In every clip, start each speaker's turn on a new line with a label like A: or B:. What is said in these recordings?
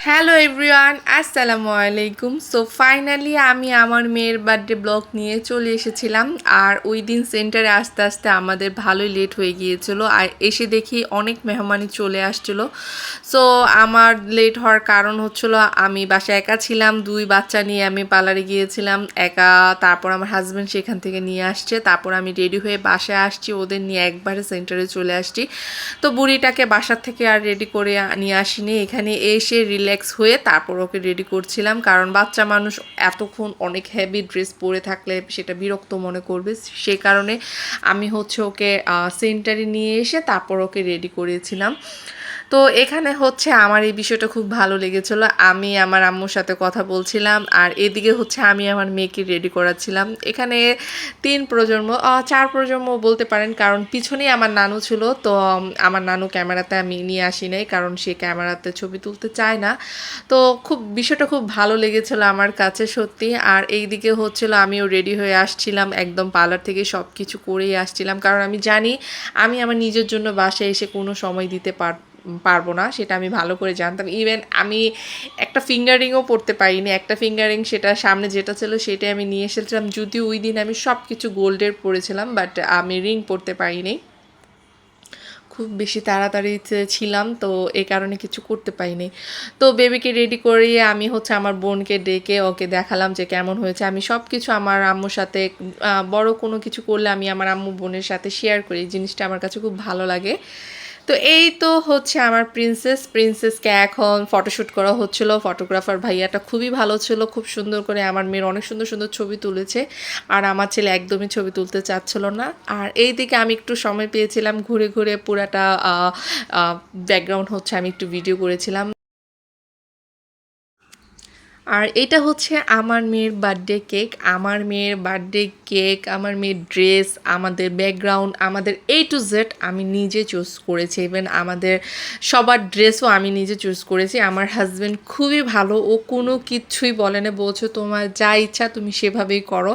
A: Hello everyone, আসসালামু আলাইকুম। So finally আমি আমার মেয়ের বার্থডে ব্লগ নিয়ে চলে এসেছিলাম। আর ওই দিন সেন্টারে আসতে আসতে আমাদের ভালোই লেট হয়ে গিয়েছিল, আর এসে দেখি অনেক মেহমানই চলে আসছিলো। সো আমার লেট হওয়ার কারণ হচ্ছিলো আমি বাসায় একা ছিলাম, দুই বাচ্চা নিয়ে আমি পার্লারে গিয়েছিলাম একা। তারপর আমার হাজব্যান্ড সেখান থেকে নিয়ে আসছে, তারপর আমি রেডি হয়ে বাসায় আসছি, ওদের নিয়ে একবারে সেন্টারে চলে আসছি। তো বুড়িটাকে বাসার থেকে আর রেডি করে নিয়ে আসিনি, এখানে এসে রিল্যাক্স হয়ে তারপর ওকে রেডি করছিলাম। কারণ বাচ্চা মানুষ এতক্ষণ অনেক হেভি ড্রেস পরে থাকলে সেটা বিরক্ত মনে করবে, সে কারণে আমি হচ্ছে ওকে সেন্টারে নিয়ে এসে তারপর ওকে রেডি করেছিলাম। তো এখানে হচ্ছে আমার এই বিষয়টা খুব ভালো লেগেছিলো। আমি আমার আম্মুর সাথে কথা বলছিলাম, আর এদিকে হচ্ছে আমি আমার মেয়েকে রেডি করাচ্ছিলাম। এখানে 3 প্রজন্ম 4 প্রজন্ম বলতে পারেন, কারণ পিছনেই আমার নানু ছিল। তো আমার নানু ক্যামেরাতে আমি নিয়ে আসি নাই, কারণ সে ক্যামেরাতে ছবি তুলতে চায় না। তো বিষয়টা খুব ভালো লেগেছিলো আমার কাছে সত্যি। আর এইদিকে হচ্ছিলো আমিও রেডি হয়ে আসছিলাম, একদম পার্লার থেকে সব কিছু করেই আসছিলাম, কারণ আমি জানি আমি আমার নিজের জন্য বাসায় এসে কোনো সময় দিতে পারবো না, সেটা আমি ভালো করে জানতাম। ইভেন আমি একটা ফিঙ্গারিংও পরতে পারিনি, একটা ফিঙ্গারিং সেটা সামনে যেটা ছিল সেটাই আমি নিয়ে এসেছিলাম, যদিও ওই দিন আমি সব কিছু গোল্ডের পরেছিলাম, বাট আমি রিং পরতে পারিনি। খুব বেশি তাড়াতাড়িতে ছিলাম, তো এই কারণে কিছু করতে পারিনি। তো বেবিকে রেডি করিয়ে আমি হচ্ছে আমার বোনকে ডেকে ওকে দেখালাম যে কেমন হয়েছে। আমি সব কিছু আমার আম্মুর সাথে, বড় কোনো কিছু করলে আমি আমার আম্মু বোনের সাথে শেয়ার করি, জিনিসটা আমার কাছে খুব ভালো লাগে। তো এই তো হচ্ছে আমার প্রিন্সেসকে এখন ফটোশ্যুট করা হচ্ছিল। ফটোগ্রাফার ভাইয়াটা খুবই ভালো ছিল, খুব সুন্দর করে আমার মেয়ের অনেক সুন্দর সুন্দর ছবি তুলেছে। আর আমার ছেলে একদমই ছবি তুলতে চাচ্ছিল না। আর এই দিকে আমি একটু সময় পেয়েছিলাম, ঘুরে ঘুরে পুরাটা ব্যাকগ্রাউন্ড হচ্ছে আমি একটু ভিডিও করেছিলাম। আর এটা হচ্ছে আমার মেয়ের বার্থডে কেক। আমার মেয়ের বার্থডে কেক, আমার মেয়ের ড্রেস, আমাদের ব্যাকগ্রাউন্ড, আমাদের টু জেড আমি নিজে চুজ করেছি। ইভেন আমাদের সবার ড্রেসও আমি নিজে চুজ করেছি। আমার হাজব্যান্ড খুবই ভালো, ও কোনো কিছুই বলে না, বলছে তোমার যা ইচ্ছা তুমি সেভাবেই করো।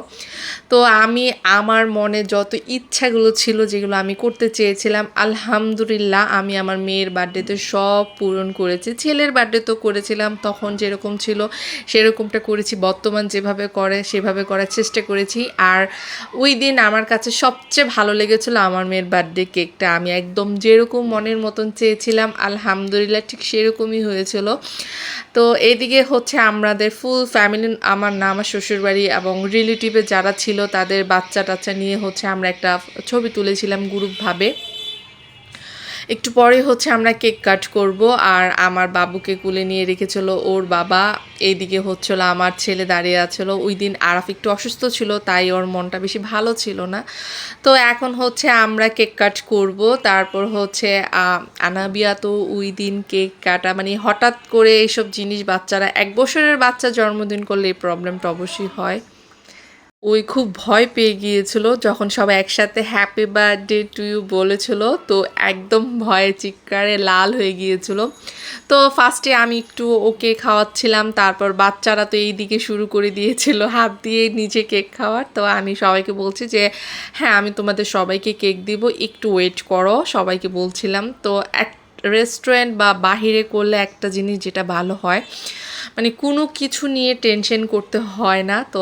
A: তো আমি আমার মনে যত ইচ্ছাগুলো ছিল, যেগুলো আমি করতে চেয়েছিলাম, আলহামদুলিল্লাহ আমি আমার মেয়ের বার্থডেতে সব পূরণ করেছি। ছেলের বার্থডে তো করেছিলাম, তখন যেরকম ছিল সেরকমটা করেছি, বর্তমান যেভাবে করে সেভাবে করার চেষ্টা করেছি। আর ওই দিন আমার কাছে সবচেয়ে ভালো লেগেছিলো আমার মেয়ের বার্থডে কেকটা। আমি একদম যেরকম মনের মতন চেয়েছিলাম আলহামদুলিল্লাহ ঠিক সেরকমই হয়েছিল। তো এইদিকে হচ্ছে আমাদের ফুল ফ্যামিলি, আমার না আমার শ্বশুরবাড়ি এবং রিলেটিভে যারা ছিল তাদের বাচ্চা টাচ্চা নিয়ে হচ্ছে আমরা একটা ছবি তুলেছিলাম গ্রুপভাবে। একটু পরে হচ্ছে আমরা কেক কাট করব, আর আমার বাবুকে কুলে নিয়ে রেখেছিল ওর বাবা। এইদিকে হচ্ছিল আমার ছেলে দাঁড়িয়ে আছিল। ওই দিন আরাফ একটু অসুস্থ ছিল, তাই ওর মনটা বেশি ভালো ছিল না। তো এখন হচ্ছে আমরা কেক কাট করব। তারপর হচ্ছে আনাবিয়া তো ওই দিন কেক কাটা মানে হঠাৎ করে এইসব জিনিস, বাচ্চারা 1 বছরের বাচ্চা জন্মদিন করলে এই প্রবলেমটা অবশ্যই হয়। ওই খুব ভয় পেয়ে গিয়েছিল যখন সবাই একসাথে হ্যাপি বার্থডে টু ইউ বলেছিল, তো একদম ভয়ে চিৎকারে লাল হয়ে গিয়েছিল। তো ফার্স্টে আমি একটু ওকে খাওয়াচ্ছিলাম, তারপর বাচ্চারা তো এই দিকে শুরু করে দিয়েছিল হাত দিয়ে নিজে কেক খাওয়ার। তো আমি সবাইকে বলছি যে হ্যাঁ আমি তোমাদের সবাইকে কেক দিব, একটু ওয়েট করো, সবাইকে বলছিলাম। তো এক রেস্টুরেন্ট বা বাহিরে করলে একটা জিনিস যেটা ভালো হয়, মানে কোনো কিছু নিয়ে টেনশন করতে হয় না। তো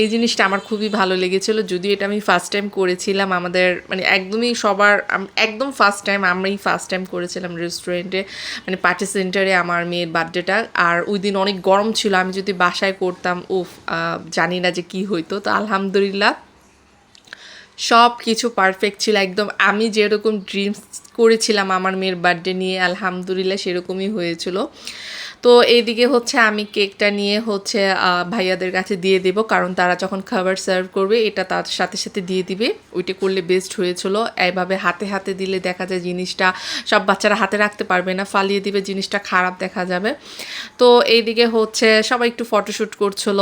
A: এই জিনিসটা আমার খুবই ভালো লেগেছিলো, যদিও এটা আমি ফার্স্ট টাইম করেছিলাম আমাদের মানে একদমই সবার একদম ফার্স্ট টাইম, আমরাই ফার্স্ট টাইম করেছিলাম রেস্টুরেন্টে, মানে পার্টি সেন্টারে আমার মেয়ের বার্থডেটা। আর ওই দিন অনেক গরম ছিল, আমি যদি বাসায় করতাম জানি না যে কি হইতো। তো আলহামদুলিল্লাহ সব কিছু পারফেক্ট ছিল, একদম আমি যেরকম ড্রিমস করেছিলাম আমার মেয়ের বার্থডে নিয়ে আলহামদুলিল্লাহ সেরকমই হয়েছিল। তো এইদিকে হচ্ছে আমি কেকটা নিয়ে হচ্ছে ভাইয়াদের কাছে দিয়ে দেব, কারণ তারা যখন খাবার সার্ভ করবে এটা তার সাথে সাথে দিয়ে দিবে, ওইটা করলে বেস্ট হয়েছিল। এইভাবে হাতে হাতে দিলে দেখা যায় জিনিসটা সব বাচ্চারা হাতে রাখতে পারবে না, ফালিয়ে দিবে, জিনিসটা খারাপ দেখা যাবে। তো এইদিকে হচ্ছে সবাই একটু ফটোশ্যুট করছিল।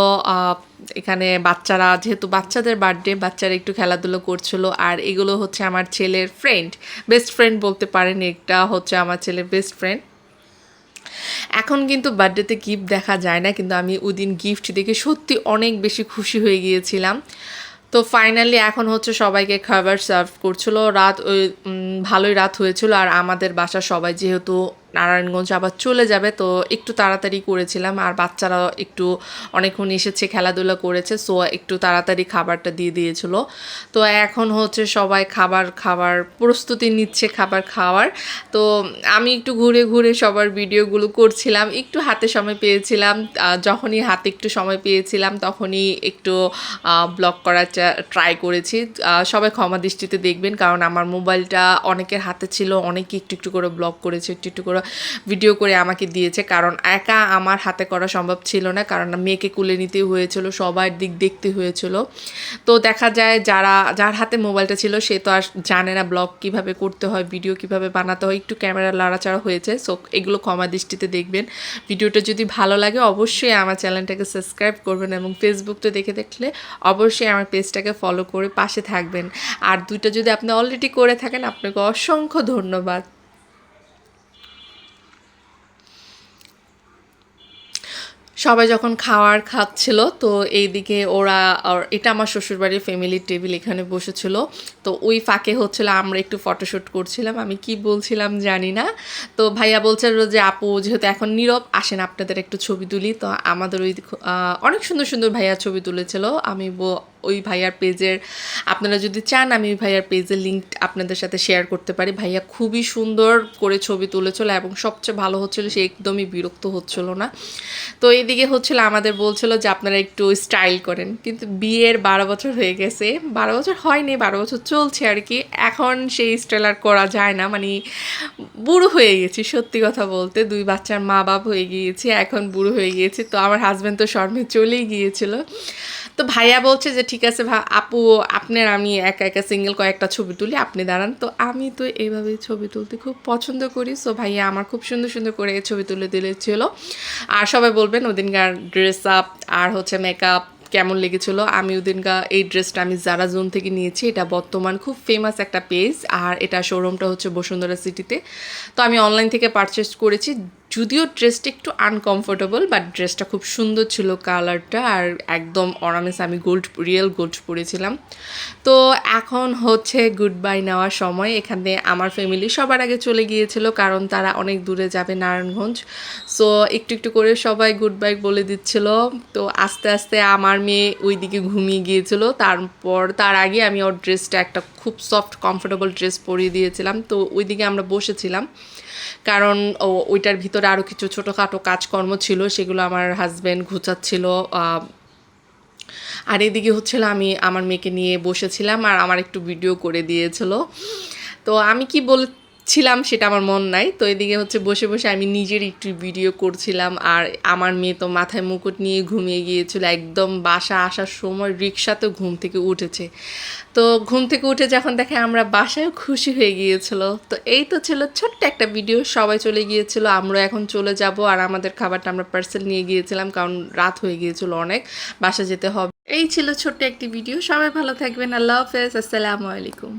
A: এখানে বাচ্চারা, যেহেতু বাচ্চাদের বার্থডে, বাচ্চারা একটু খেলাধুলো করছিল। আর এগুলো হচ্ছে আমার ছেলের ফ্রেন্ড, বেস্ট ফ্রেন্ড বলতে পারেন, এটা হচ্ছে আমার ছেলের বেস্ট ফ্রেন্ড। এখন কিন্তু বার্থডেতে গিফট দেখা যায় না, কিন্তু আমি ওই দিন গিফট দেখে সত্যি অনেক বেশি খুশি হয়ে গিয়েছিলাম। তো ফাইনালি এখন হচ্ছে সবাইকে খাবার সার্ভ করছিল। রাত ওই ভালোই রাত হয়েছিল, আর আমাদের বাসার সবাই যেহেতু নারায়ণগঞ্জ আবার চলে যাবে, তো একটু তাড়াতাড়ি করেছিলাম। আর বাচ্চারা একটু অনেকক্ষণ এসেছে, খেলাধুলা করেছে, সো একটু তাড়াতাড়ি খাবারটা দিয়ে দিয়েছিল। তো এখন হচ্ছে সবাই খাবার প্রস্তুতি নিচ্ছে, খাবার খাওয়ার। তো আমি একটু ঘুরে ঘুরে সবার ভিডিওগুলো করছিলাম, একটু হাতে সময় পেয়েছিলাম। যখনই হাতে একটু সময় পেয়েছিলাম তখনই একটু ব্লগ করার ট্রাই করেছি। সবাই ক্ষমা দৃষ্টিতে দেখবেন, কারণ আমার মোবাইলটা অনেকের হাতে ছিল, অনেকে একটু একটু করে ব্লগ করেছে, একটু একটু করে ভিডিও করে আমাকে দিয়েছে, কারণ একা আমার হাতে করা সম্ভব ছিল না, কারণ মেয়েকে কুলে নিতে হয়েছিল, সবার দিক দেখতে হয়েছিল। তো দেখা যায় যার হাতে মোবাইলটা ছিল সে তো আর জানে না ব্লগ কিভাবে করতে হয়, ভিডিও কিভাবে বানাতে হয়, একটু ক্যামেরা লাড়াচাড়া হয়েছে, সো এগুলো ক্ষমা দৃষ্টিতে দেখবেন। ভিডিওটা যদি ভালো লাগে অবশ্যই আমার চ্যানেলটাকে সাবস্ক্রাইব করবেন, এবং ফেসবুকটা দেখলে অবশ্যই আমার পেজটাকে ফলো করে পাশে থাকবেন। আর দুইটা যদি আপনি অলরেডি করে থাকেন আপনাকে অসংখ্য ধন্যবাদ। সবাই যখন খাচ্ছিল, তো এইদিকে এটা আমার শ্বশুরবাড়ির ফ্যামিলির টেবিল, এখানে বসেছিল। তো ওই ফাঁকে হচ্ছিল আমরা একটু ফটোশ্যুট করছিলাম, আমি কি বলছিলাম জানি না। তো ভাইয়া বলছিল যে আপু যেহেতু এখন নীরব, আসেন আপনাদের একটু ছবি তুলি। তো আমাদের ওই অনেক সুন্দর সুন্দর ভাইয়া ছবি তুলেছিল। আমি ওই ভাইয়ার পেজের, আপনারা যদি চান আমি ওই ভাইয়ার পেজের লিঙ্ক আপনাদের সাথে শেয়ার করতে পারি। ভাইয়া খুবই সুন্দর করে ছবি তুলেছিল, এবং সবচেয়ে ভালো হচ্ছিল সে একদমই বিরক্ত হচ্ছিল না। তো এইদিকে হচ্ছিল আমাদের বলছিল যে আপনারা একটু স্টাইল করেন, কিন্তু বিয়ের 12 বছর হয়ে গেছে, 12 বছর হয়নি, 12 বছর চলছে আর কি। এখন সেই স্টাইল আর করা যায় না, মানে বুড়ো হয়ে গেছি, সত্যি কথা বলতে 2 বাচ্চার মা বাপ হয়ে গিয়েছি, এখন বুড়ো হয়ে গিয়েছি। তো আমার হাজব্যান্ড তো শর্মে চলেই গিয়েছিল। তো ভাইয়া বলছে যে ঠিক আছে আপু আপনার আমি একা একা সিঙ্গেল কয়েকটা ছবি তুলি, আপনি দাঁড়ান। তো আমি তো এইভাবেই ছবি তুলতে খুব পছন্দ করি, সো ভাইয়া আমার খুব সুন্দর সুন্দর করে ছবি তুলে দিয়েছিল। আর সবাই বলবেন ওদিনকার ড্রেস আপ আর হচ্ছে মেকআপ কেমন লেগেছিলো। আমি ওদিনকার এই ড্রেসটা আমি জারা জোন থেকে নিয়েছি, এটা বর্তমান খুব ফেমাস একটা পেজ, আর এটা শোরুমটা হচ্ছে বসুন্ধরা সিটিতে। তো আমি অনলাইন থেকে পারচেস করেছি, যদিও ড্রেসটা একটু আনকমফোর্টেবল, বাট ড্রেসটা খুব সুন্দর ছিল কালারটা, আর একদম অর্নামেন্টস আমি রিয়েল গোল্ড পরেছিলাম। তো এখন হচ্ছে গুড বাই নেওয়ার সময়। এখানে আমার ফ্যামিলি সবার আগে চলে গিয়েছিল, কারণ তারা অনেক দূরে যাবে, নারায়ণগঞ্জ। সো একটু একটু করে সবাই গুড বাই বলে দিচ্ছিল। তো আস্তে আস্তে আমার মেয়ে ওইদিকে ঘুমিয়ে গিয়েছিল, তার আগে আমি ওর ড্রেসটা একটা খুব সফট কমফোর্টেবল ড্রেস পরিয়ে দিয়েছিলাম। তো ওইদিকে আমরা বসেছিলাম, কারণ ওইটার ভিতরে আরও কিছু ছোটোখাটো কাজকর্ম ছিল, সেগুলো আমার হাজব্যান্ড গুছাচ্ছিল। আর এদিকে হচ্ছিল আমি আমার মেয়েকে নিয়ে বসেছিলাম, আর আমার একটু ভিডিও করে দিয়েছিল। তো আমি কি বলছিলাম সেটা আমার মন নাই। তো এদিকে হচ্ছে বসে বসে আমি নিজের একটু ভিডিও করছিলাম, আর আমার মেয়ে তো মাথায় মুকুট নিয়ে ঘুমিয়ে গিয়েছিল, একদম বাসা আসার সময় রিক্সাতে ঘুম থেকে উঠেছে। তো ঘুম থেকে উঠে যখন দেখে আমরা বাসায়, খুশি হয়ে গিয়েছিল। তো এই তো ছিল ছোট্ট একটা ভিডিও, সবাই চলে গিয়েছিল, আমরা এখন চলে যাব। আর আমাদের খাবারটা আমরা পার্সেল নিয়ে গিয়েছিলাম, কারণ রাত হয়ে গিয়েছিল অনেক, বাসা যেতে হবে। এই ছিল ছোট্ট একটি ভিডিও। সবাই ভালো থাকবেন, আল্লাহ হাফেজ, আসসালামু আলাইকুম।